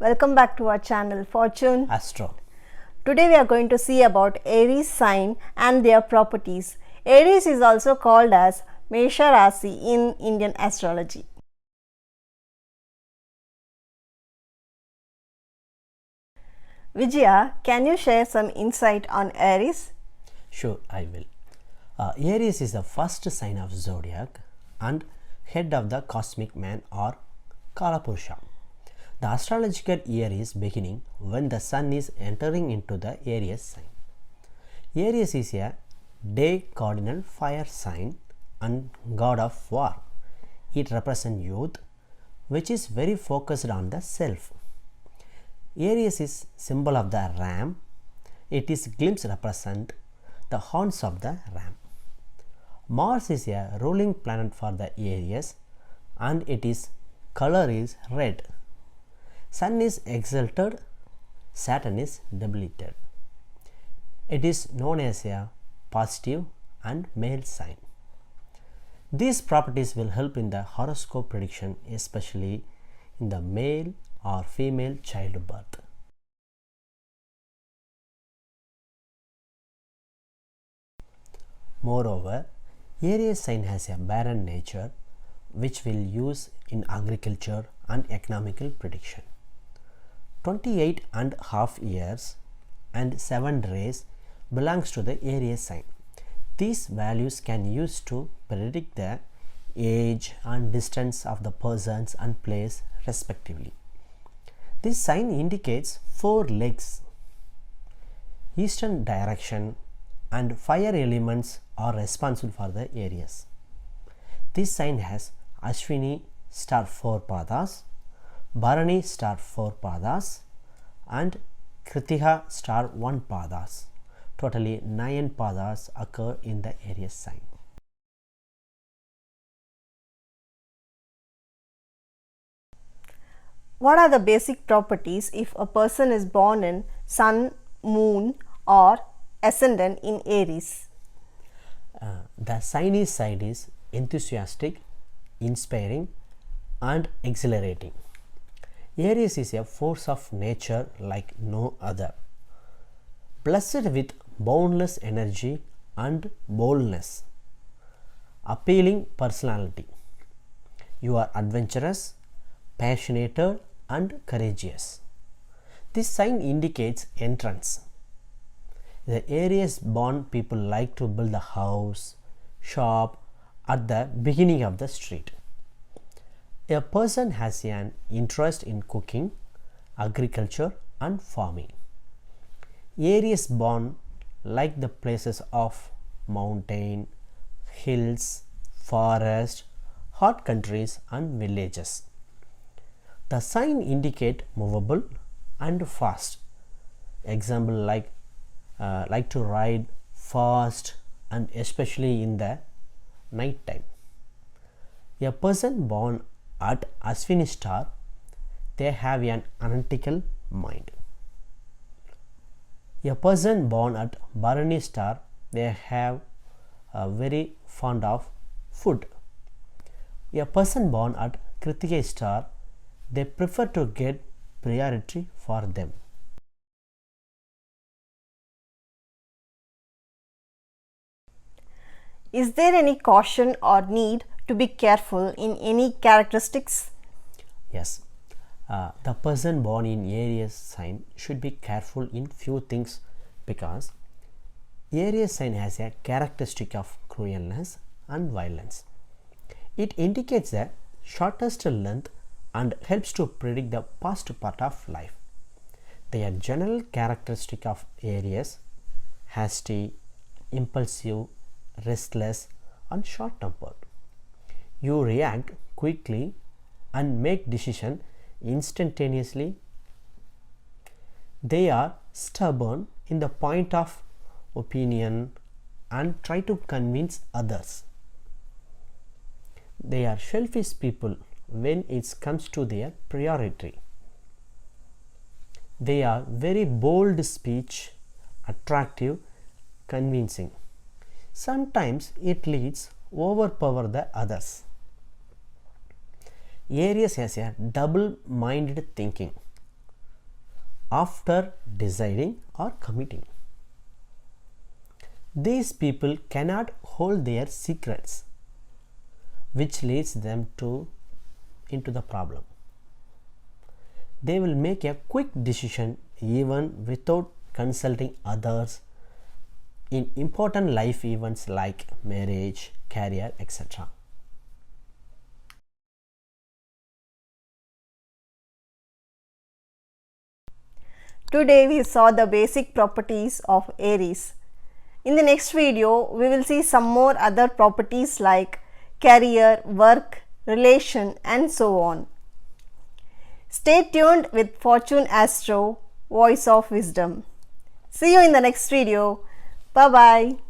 Welcome back to our channel Fortune Astro. Today we are going to see about Aries sign and their properties. Aries is also called as Mesha Rasi in Indian astrology. Vijaya, can you share some insight on Aries? Sure, I will. Aries is the first sign of zodiac and head of the cosmic man or Kalapurusha. The astrological year is beginning when the sun is entering into the Aries sign. Aries is a day cardinal fire sign and god of war. It represents youth, which is very focused on the self. Aries is symbol of the ram. It is glimpse represent the horns of the ram. Mars is a ruling planet for the Aries and its color is red. Sun is exalted, Saturn is debilitated. It is known as a positive and male sign. These properties will help in the horoscope prediction, especially in the male or female childbirth. Moreover, Aries sign has a barren nature which will use in agriculture and economical prediction. 28 and half years and 7 days belongs to the Aries sign. These values can use to predict the age and distance of the persons and place respectively. This sign indicates 4 legs, eastern direction, and fire elements are responsible for the Aries. This sign has Ashwini star 4 padas, Bharani star 4 padas, and Kritiha star 1 padas. Totally 9 padas occur in the Aries sign. What are the basic properties if a person is born in Sun, Moon, or Ascendant in Aries? The signy side is enthusiastic, inspiring, and exhilarating. Aries is a force of nature like no other, blessed with boundless energy and boldness, appealing personality. You are adventurous, passionate, and courageous. This sign indicates entrance. The Aries born people like to build a house, shop at the beginning of the street. A person has an interest in cooking, agriculture, and farming. Aries born like the places of mountain, hills, forest, hot countries, and villages. The sign indicate movable and fast. Example like to ride fast and especially in the night time. A person born at Ashwini star, they have an analytical mind. A person born at Bharani star, they have very fond of food. A person born at Kritika star, they prefer to get priority for them. Is there any caution or need to be careful in any characteristics? Yes. The person born in Aries sign should be careful in few things because Aries sign has a characteristic of cruelness and violence. It indicates the shortest length and helps to predict the past part of life. The general characteristic of Aries: hasty, impulsive, restless, and short-tempered. You react quickly and make decision instantaneously. They are stubborn in the point of opinion and try to convince others. They are selfish people when it comes to their priority. They are very bold speech, attractive, convincing. Sometimes it leads overpower the others. Aries has a double-minded thinking. after deciding or committing. These people cannot hold their secrets, which leads them into the problem. They will make a quick decision even without consulting others in important life events like marriage, career, etc. Today we saw the basic properties of Aries. In the next video, we will see some more other properties like career, work, relation and so on. Stay tuned with Fortune Astro, Voice of Wisdom. See you in the next video. Bye bye.